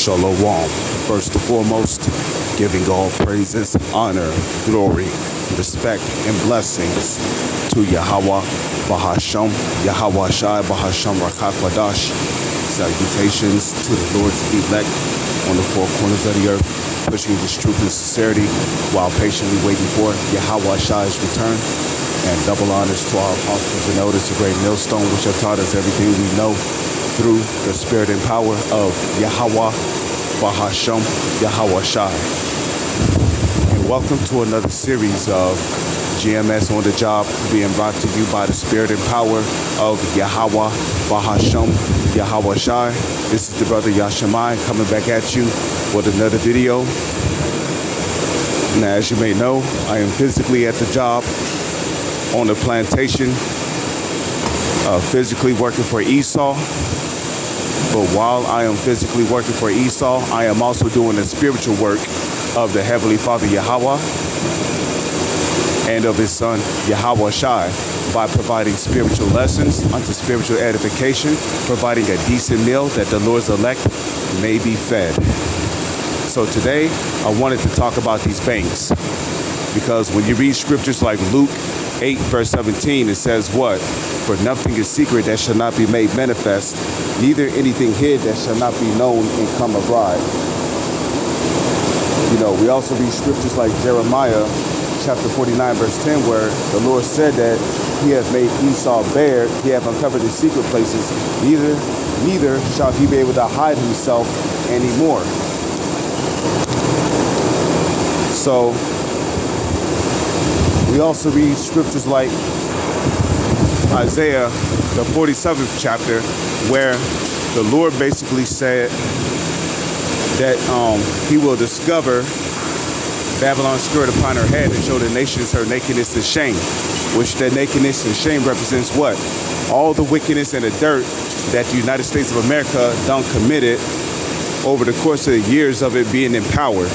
Shalom. First and foremost, giving all praises, honor, glory, respect, and blessings to Yahweh Bahasham, Yahweh Shai Bahasham Rakakwadash. Salutations to the Lord's elect on the four corners of the earth, pushing this truth and sincerity while patiently waiting for Yahweh Shai's return. And double honors to our apostles and elders, the great millstone, which have taught us everything we know through the spirit and power of Yahweh Bahasham, Yahweh Shai. And welcome to another series of GMS on the Job, being brought to you by the spirit and power of Yahweh Bahasham, Yahweh Shai. This is the brother Yashamai coming back at you with another video. Now, as you may know, I am physically at the job on the plantation, physically working for Esau. But while I am physically working for Esau, I am also doing the spiritual work of the Heavenly Father Yahweh and of His Son Yahweh Shai by providing spiritual lessons unto spiritual edification, providing a decent meal that the Lord's elect may be fed. So today, I wanted to talk about these banks, because when you read scriptures like Luke 8 verse 17, it says what? For nothing is secret that shall not be made manifest, neither anything hid that shall not be known and come abroad. You know, we also read scriptures like Jeremiah chapter 49 verse 10, where the Lord said that He hath made Esau bare, He hath uncovered His secret places, neither shall he be able to hide himself anymore. So we also read scriptures like Isaiah, the 47th chapter, where the Lord basically said that He will discover Babylon's skirt upon her head and show the nations her nakedness and shame, which that nakedness and shame represents what? All the wickedness and the dirt that the United States of America done committed over the course of the years of it being in power.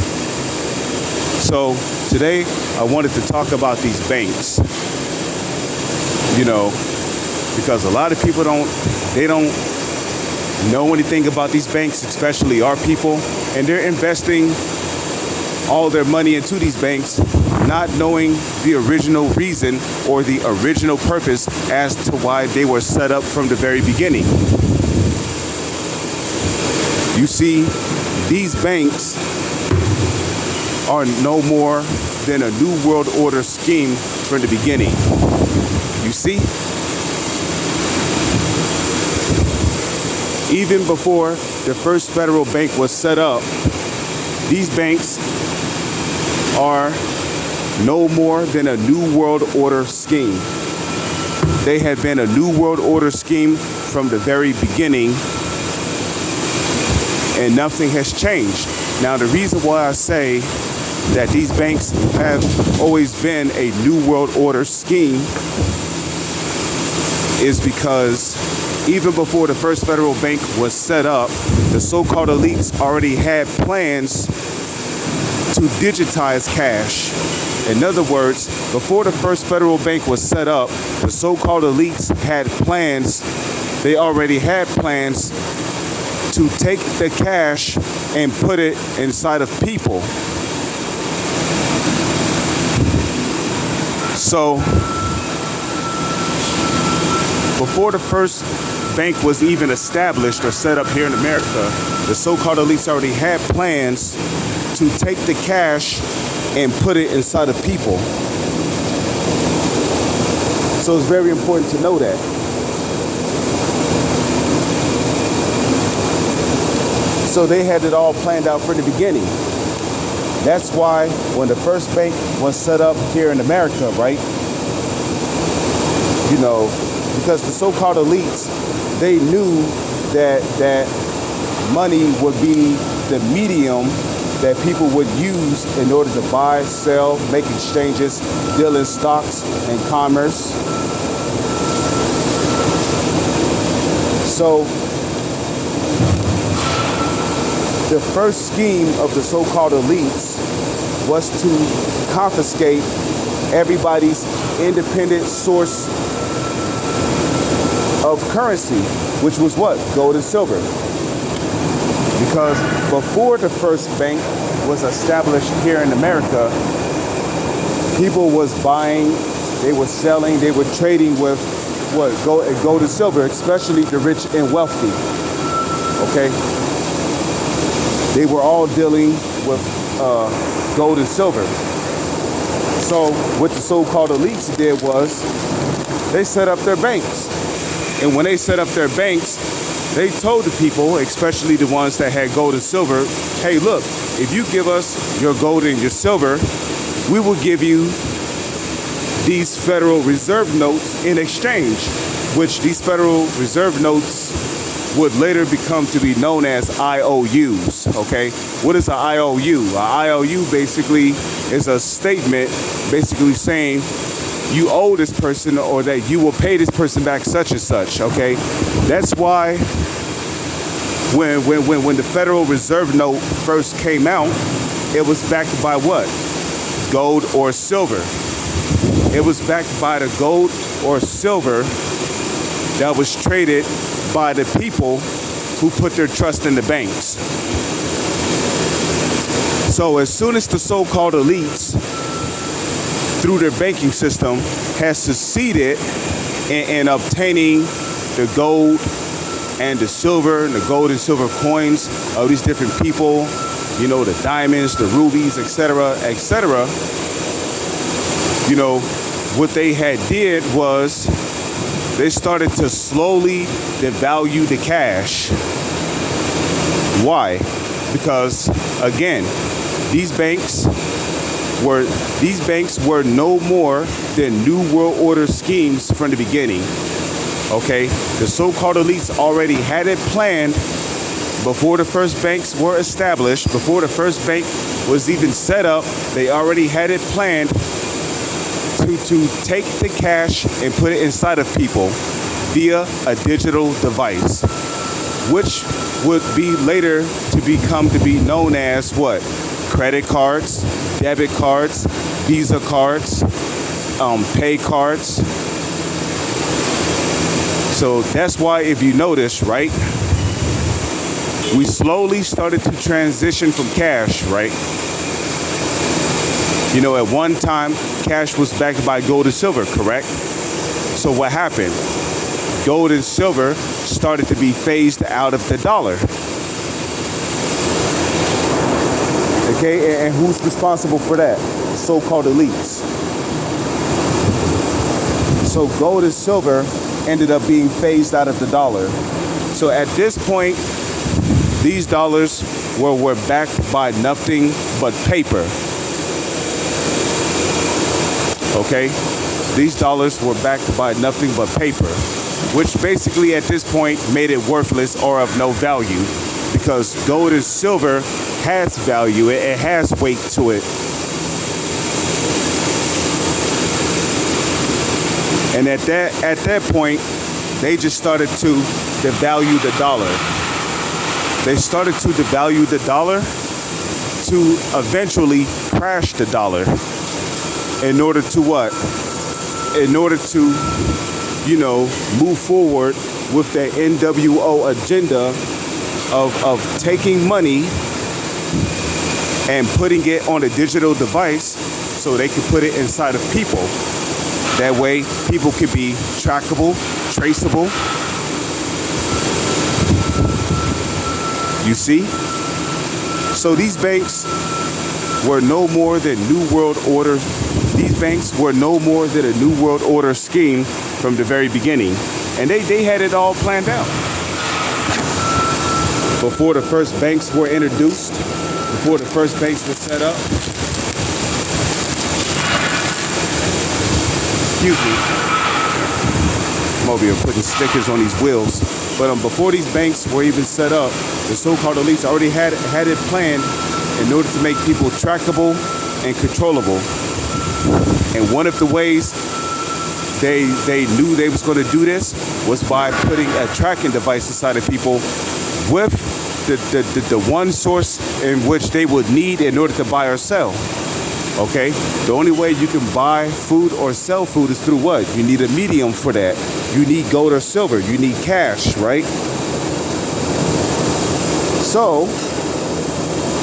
So today, I wanted to talk about these banks, you know, because a lot of people don't know anything about these banks, especially our people, and they're investing all their money into these banks, not knowing the original reason or the original purpose as to why they were set up from the very beginning. You see, these banks are no more than a New World Order scheme from the beginning. You see? Even before the first federal bank was set up, these banks are no more than a New World Order scheme. They have been a New World Order scheme from the very beginning, and nothing has changed. Now, the reason why I say that these banks have always been a New World Order scheme is because even before the first federal bank was set up, the so-called elites already had plans to digitize cash. In other words, before the first federal bank was set up, the so-called elites had plans. They already had plans to take the cash and put it inside of people. So, before the first bank was even established or set up here in America, the so-called elites already had plans to take the cash and put it inside of people. So it's very important to know that. So they had it all planned out from the beginning. That's why when the first bank was set up here in America, right? You know, because the so-called elites, they knew that money would be the medium that people would use in order to buy, sell, make exchanges, deal in stocks and commerce. So the first scheme of the so-called elites was to confiscate everybody's independent source of currency, which was what? Gold and silver. Because before the first bank was established here in America, people was buying, they were selling, they were trading with what? Gold and silver, especially the rich and wealthy. Okay? They were all dealing with gold and silver. So what the so-called elites did was they set up their banks. And when they set up their banks, they told the people, especially the ones that had gold and silver, hey, look, if you give us your gold and your silver, we will give you these Federal Reserve notes in exchange, which these Federal Reserve notes would later become to be known as IOUs, okay? What is an IOU? An IOU basically is a statement basically saying you owe this person or that you will pay this person back such and such, okay? That's why when the Federal Reserve note first came out, it was backed by what? Gold or silver. It was backed by the gold or silver that was traded by the people who put their trust in the banks. So as soon as the so-called elites, through their banking system, has succeeded in obtaining the gold and the silver and the gold and silver coins of these different people, you know, the diamonds, the rubies, etc., etc., you know, what they had did was they started to slowly devalue the cash. Why? Because again, these banks were no more than New World Order schemes from the beginning. Okay, the so-called elites already had it planned before the first banks were established, before the first bank was even set up. They already had it planned to take the cash and put it inside of people via a digital device, which would be later to be known as what? Credit cards, debit cards, Visa cards, pay cards. So that's why, if you notice, right, we slowly started to transition from cash, right? You know, at one time, cash was backed by gold and silver, correct? So what happened? Gold and silver started to be phased out of the dollar. Okay, and who's responsible for that? The so-called elites. So gold and silver ended up being phased out of the dollar. So at this point, these dollars were backed by nothing but paper. Okay, these dollars were backed by nothing but paper, which basically at this point made it worthless or of no value, because gold and silver has value, it has weight to it. And at that point, they just started to devalue the dollar. They started to devalue the dollar to eventually crash the dollar. In order to what? In order to, you know, move forward with their NWO agenda of taking money and putting it on a digital device so they could put it inside of people. That way, people could be trackable, traceable. You see? So these banks were no more than New World Order. These banks were no more than a New World Order scheme from the very beginning. And they had it all planned out. Before the first banks were introduced, before the first banks were set up. Excuse me. I'm over here putting stickers on these wheels. But before these banks were even set up, the so-called elites already had it planned in order to make people trackable and controllable. And one of the ways they knew they was going to do this was by putting a tracking device inside of people with the one source in which they would need in order to buy or sell. Okay? The only way you can buy food or sell food is through what? You need a medium for that. You need gold or silver. You need cash, right? So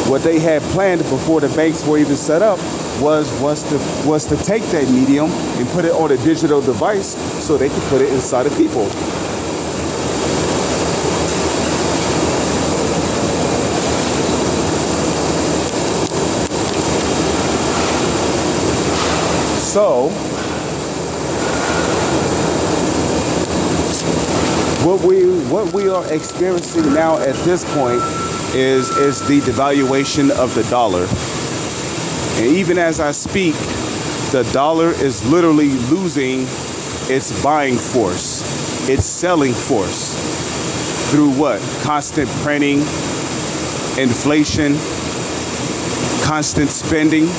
what they had planned before the banks were even set up was to take that medium and put it on a digital device so they could put it inside of people. So what we are experiencing now at this point is the devaluation of the dollar. And even as I speak, the dollar is literally losing its buying force, its selling force through what? Constant printing, inflation, constant spending.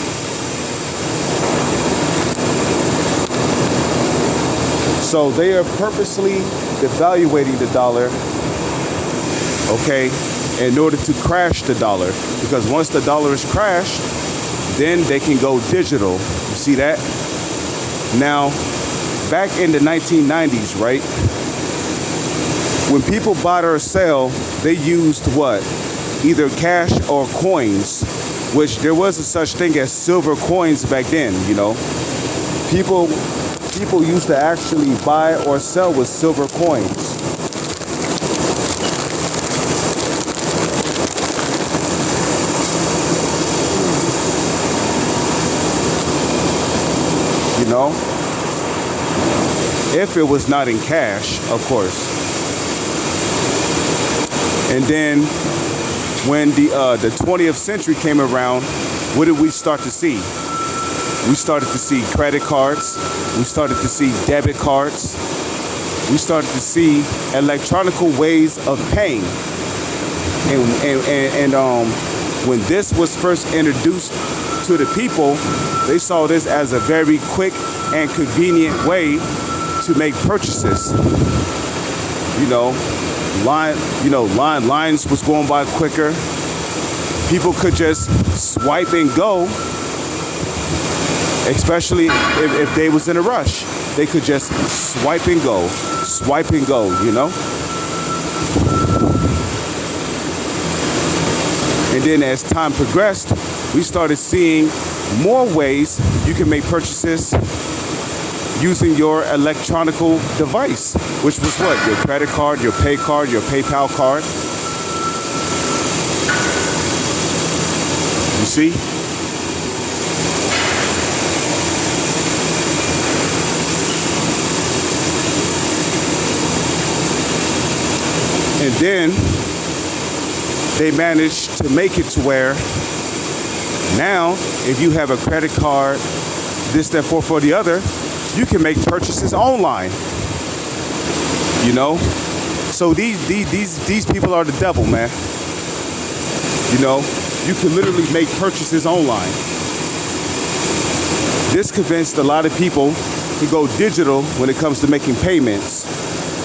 So they are purposely devaluating the dollar, okay, in order to crash the dollar. Because once the dollar is crashed, then they can go digital. You see that? Now, back in the 1990s, right? When people bought or sell, they used what? Either cash or coins, which there was a such thing as silver coins back then, you know. People used to actually buy or sell with silver coins. You know, if it was not in cash, of course. And then when the 20th century came around, what did we start to see? We started to see credit cards. We started to see debit cards. We started to see electronic ways of paying. And when this was first introduced to the people, they saw this as a very quick and convenient way to make purchases. Lines was going by quicker. People could just swipe and go. Especially if they was in a rush, they could just swipe and go, you know? And then as time progressed, we started seeing more ways you can make purchases using your electronic device, which was what? Your credit card, your pay card, your PayPal card. You see? And then they managed to make it to where now, if you have a credit card, this, that, for the other, you can make purchases online. You know, so these people are the devil, man. You know, you can literally make purchases online. This convinced a lot of people to go digital when it comes to making payments,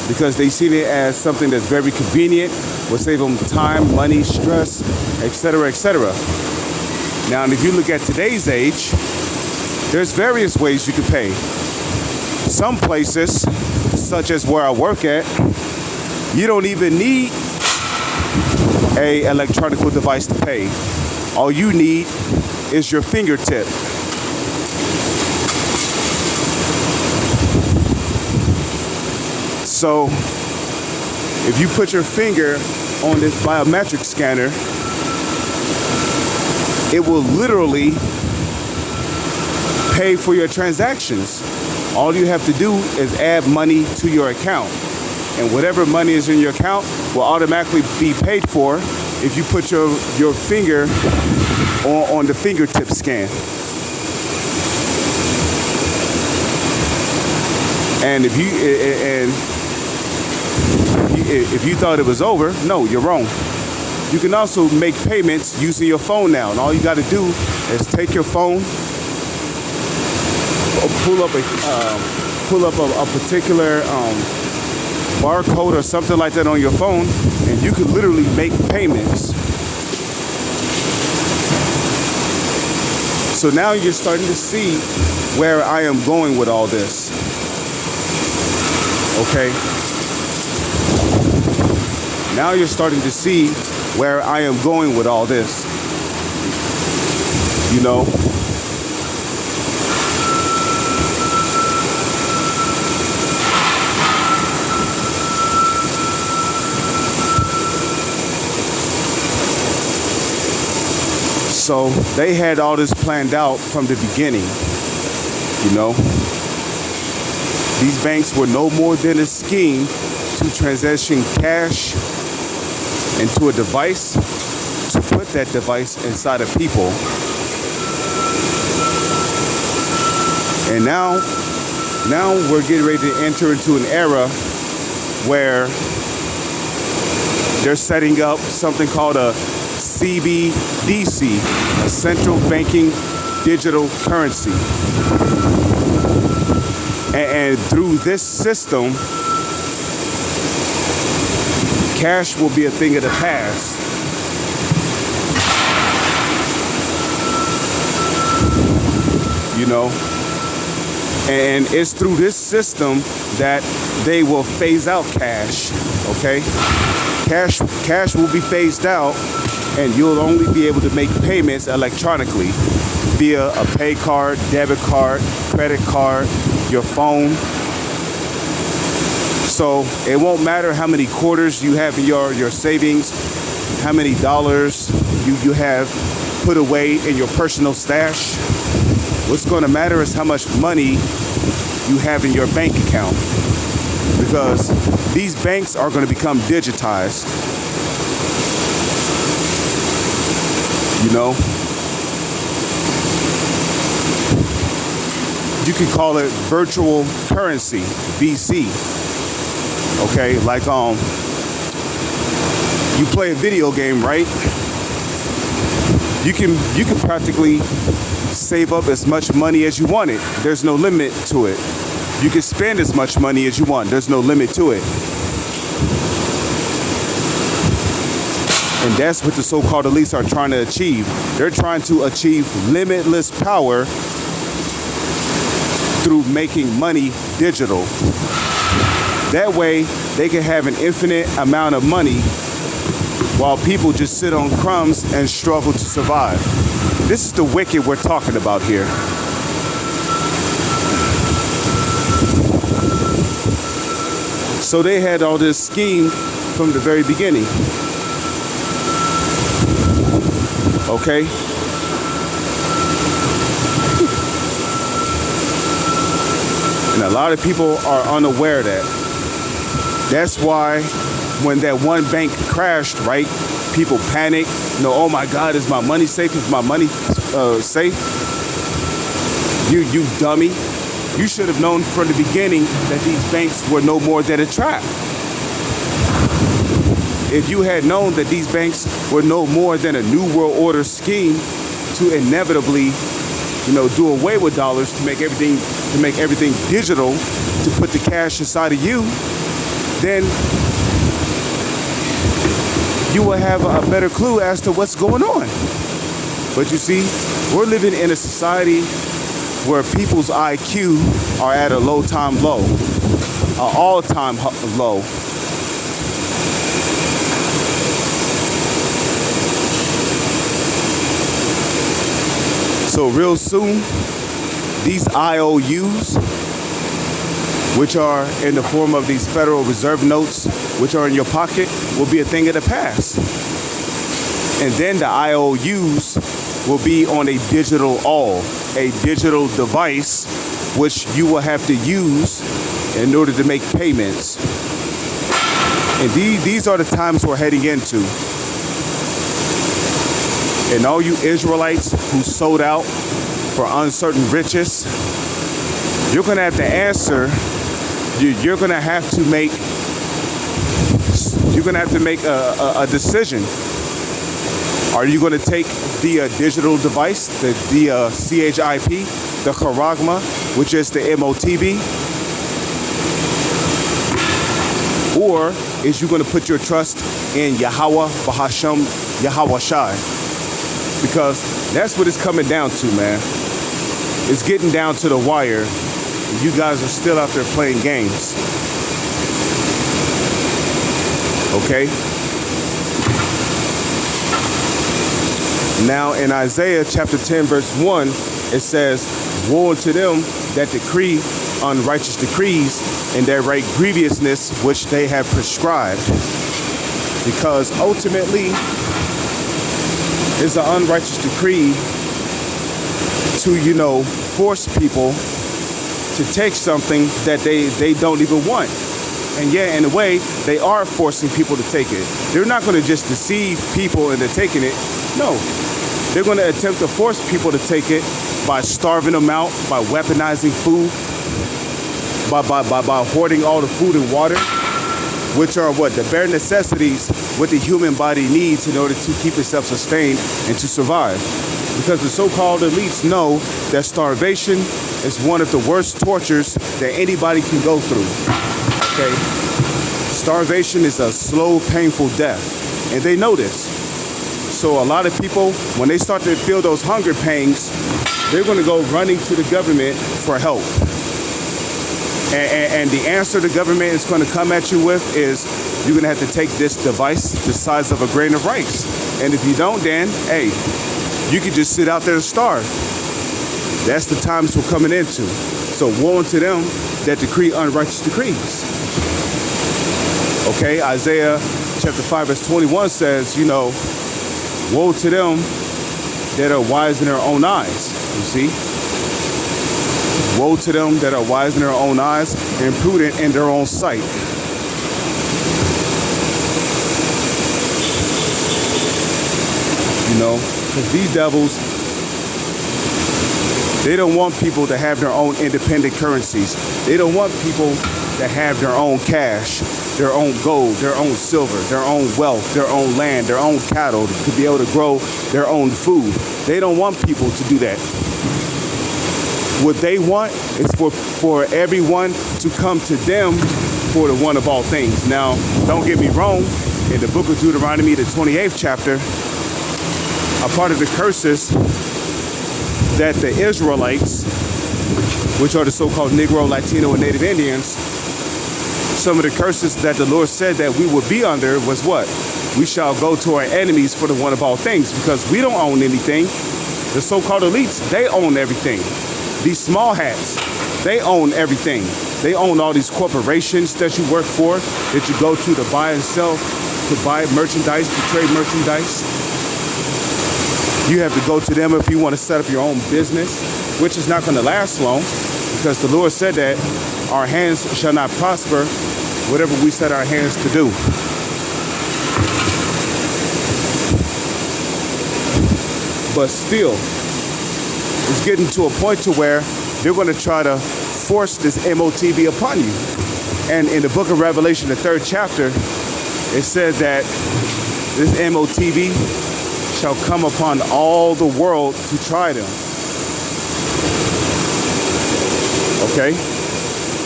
because they see it as something that's very convenient, will save them time, money, stress, etc., etc. Now, if you look at today's age, there's various ways you can pay. Some places, such as where I work at, you don't even need a electronic device to pay. All you need is your fingertip. So if you put your finger on this biometric scanner, it will literally pay for your transactions. All you have to do is add money to your account, and whatever money is in your account will automatically be paid for if you put your finger on the fingertip scan. And if you thought it was over, no, you're wrong. You can also make payments using your phone now, and all you got to do is take your phone, pull up a particular barcode or something like that on your phone, and you can literally make payments. So now you're starting to see where I am going with all this. Okay. Now you're starting to see where I am going with all this. You know, so they had all this planned out from the beginning. You know, these banks were no more than a scheme to transition cash into a device, to put that device inside of people. And now we're getting ready to enter into an era where they're setting up something called a CBDC, a central banking digital currency. And through this system, cash will be a thing of the past. You know? And it's through this system that they will phase out cash, okay? Cash will be phased out, and you'll only be able to make payments electronically via a pay card, debit card, credit card, your phone. So it won't matter how many quarters you have in your savings, how many dollars you have put away in your personal stash. What's going to matter is how much money you have in your bank account, because these banks are going to become digitized. You know, you can call it virtual currency, VC. Okay, like you play a video game, right? You can practically save up as much money as you wanted. There's no limit to it. You can spend as much money as you want. There's no limit to it. And that's what the so-called elites are trying to achieve. They're trying to achieve limitless power through making money digital. That way, they can have an infinite amount of money while people just sit on crumbs and struggle to survive. This is the wicked we're talking about here. So they had all this scheme from the very beginning. Okay? And a lot of people are unaware of that. That's why when that one bank crashed, right, people panic. You know, oh my God, is my money safe? Is my money safe? You dummy. You should have known from the beginning that these banks were no more than a trap. If you had known that these banks were no more than a New World Order scheme to inevitably, you know, do away with dollars, to make everything digital, to put the cash inside of you, then you will have a better clue as to what's going on. But you see, we're living in a society where people's IQ are at a all-time low. So real soon, these IOUs, which are in the form of these Federal Reserve notes, which are in your pocket, will be a thing of the past. And then the IOUs will be on a digital device, which you will have to use in order to make payments. And these are the times we're heading into. And all you Israelites who sold out for uncertain riches, you're going to have to answer. You're going to have to make a decision. Are you going to take the digital device, the CHIP, the Charagma, which is the MOTB? Or is you going to put your trust in Yahweh, Bahashem, Yahweh Shai? Because that's what it's coming down to, man. It's getting down to the wire. You guys are still out there playing games. Okay? Now in Isaiah chapter 10 verse 1, it says, woe unto them that decree unrighteous decrees and that write grievousness which they have prescribed. Because ultimately, it's an unrighteous decree to, force people to take something that they don't even want. And yet, in a way, they are forcing people to take it. They're not going to just deceive people into taking it. No, they're going to attempt to force people to take it by starving them out, by weaponizing food, by hoarding all the food and water, which are the bare necessities what the human body needs in order to keep itself sustained and to survive. Because the so-called elites know that starvation is one of the worst tortures that anybody can go through. Okay? Starvation is a slow, painful death, and they know this. So a lot of people, when they start to feel those hunger pangs, they're going to go running to the government for help. And the answer the government is going to come at you with is, you're going to have to take this device the size of a grain of rice. And if you don't, then, hey, you could just sit out there and starve. That's the times we're coming into. So woe unto them that decree unrighteous decrees. Okay, Isaiah chapter 5 verse 21 says, woe to them that are wise in their own eyes. You see? Woe to them that are wise in their own eyes and prudent in their own sight. Because these devils, they don't want people to have their own independent currencies. They don't want people to have their own cash, their own gold, their own silver, their own wealth, their own land, their own cattle, to be able to grow their own food. They don't want people to do that. What they want is for everyone to come to them for the one of all things. Now, don't get me wrong, in the book of Deuteronomy, the 28th chapter, a part of the curses that the Israelites, which are the so-called Negro, Latino, and Native Indians, some of the curses that the Lord said that we would be under was what? We shall go to our enemies for the one of all things, because we don't own anything. The so-called elites, they own everything. These small hats, they own everything. They own all these corporations that you work for, that you go to buy and sell, to buy merchandise, to trade merchandise. You have to go to them if you want to set up your own business, which is not going to last long, because the Lord said that our hands shall not prosper whatever we set our hands to do. But still, it's getting to a point to where they're going to try to force this MOTV upon you. And in the book of Revelation, the 3rd chapter, it said that this MOTV shall come upon all the world to try them. Okay?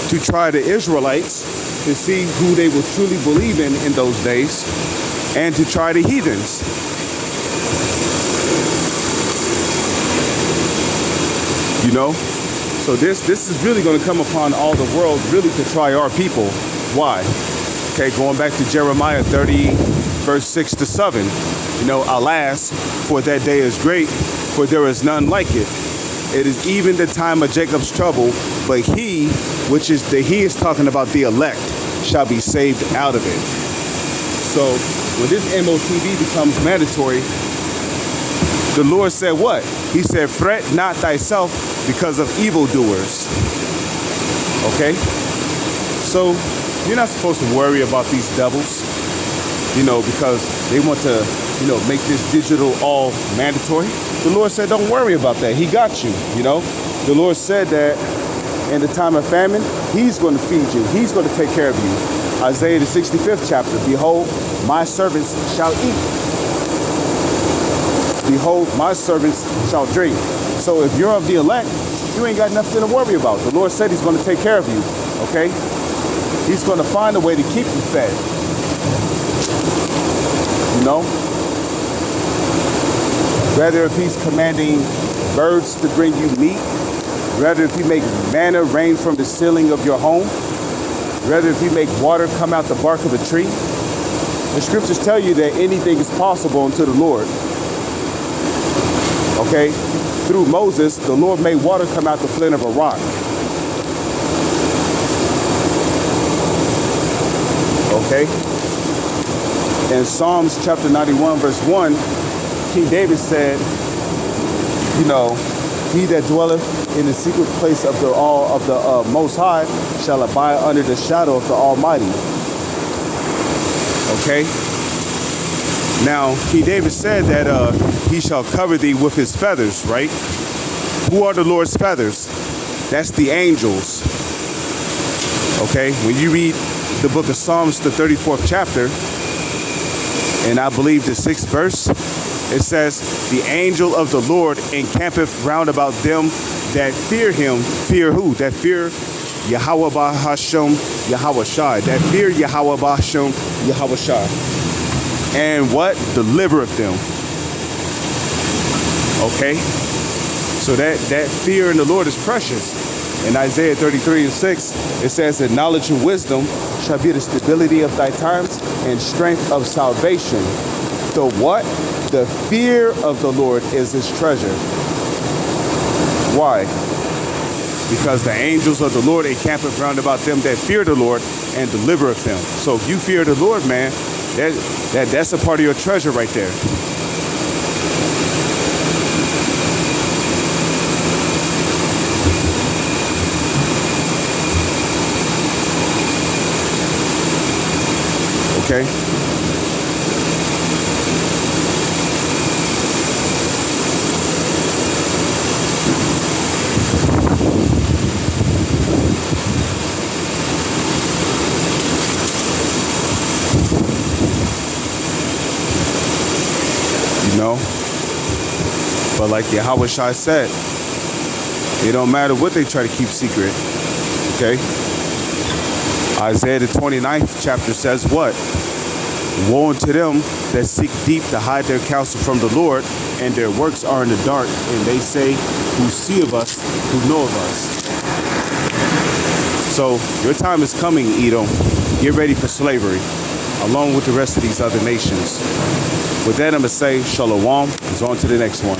To try the Israelites, to see who they will truly believe in those days, and to try the heathens. So this is really going to come upon all the world, really to try our people. Why? Okay, going back to Jeremiah 30, verse 6 to 7. Alas, for that day is great, for there is none like it. It is even the time of Jacob's trouble, but he is talking about the elect, shall be saved out of it. So when this MOTV becomes mandatory, the Lord said what? He said, fret not thyself because of evildoers. Okay? So you're not supposed to worry about these devils, because they want to, make this digital all mandatory. The Lord said, don't worry about that. He got you, The Lord said that in the time of famine, he's going to feed you. He's going to take care of you. Isaiah the 65th chapter, behold, my servants shall eat. Behold, my servants shall drink. So if you're of the elect, you ain't got nothing to worry about. The Lord said he's going to take care of you, okay? He's going to find a way to keep you fed. Rather if he's commanding birds to bring you meat, rather if he make manna rain from the ceiling of your home, rather if he make water come out the bark of a tree. The scriptures tell you that anything is possible unto the Lord. Okay? Through Moses, the Lord made water come out the flint of a rock. Okay? In Psalms chapter 91, verse 1, King David said, you know, he that dwelleth in the secret place of the Most High shall abide under the shadow of the Almighty. Okay? Now, King David said that he shall cover thee with his feathers, right? Who are the Lord's feathers? That's the angels. Okay? When you read the book of Psalms, the 34th chapter, and I believe the 6th verse, it says, the angel of the Lord encampeth round about them that fear him. Fear who? That fear Yahweh Bahasham, Yahweh Shai. That fear Yahweh Bahasham, Yahweh Shai. And what? Delivereth them. Okay? So that fear in the Lord is precious. In Isaiah 33 and 6, it says that knowledge and wisdom shall be the stability of thy times and strength of salvation. The what? The fear of the Lord is his treasure. Why? Because the angels of the Lord encampeth round about them that fear the Lord and delivereth them. So if you fear the Lord, man, that's a part of your treasure right there. Okay? You know? But like Yahweh Shai said, it don't matter what they try to keep secret. Okay? Isaiah the 29th chapter says what? Woe unto them that seek deep to hide their counsel from the Lord, and their works are in the dark, and they say, who see of us, who know of us. So your time is coming, Edom. Get ready for slavery, along with the rest of these other nations. With that, I'm going to say shalom. It's on to the next one.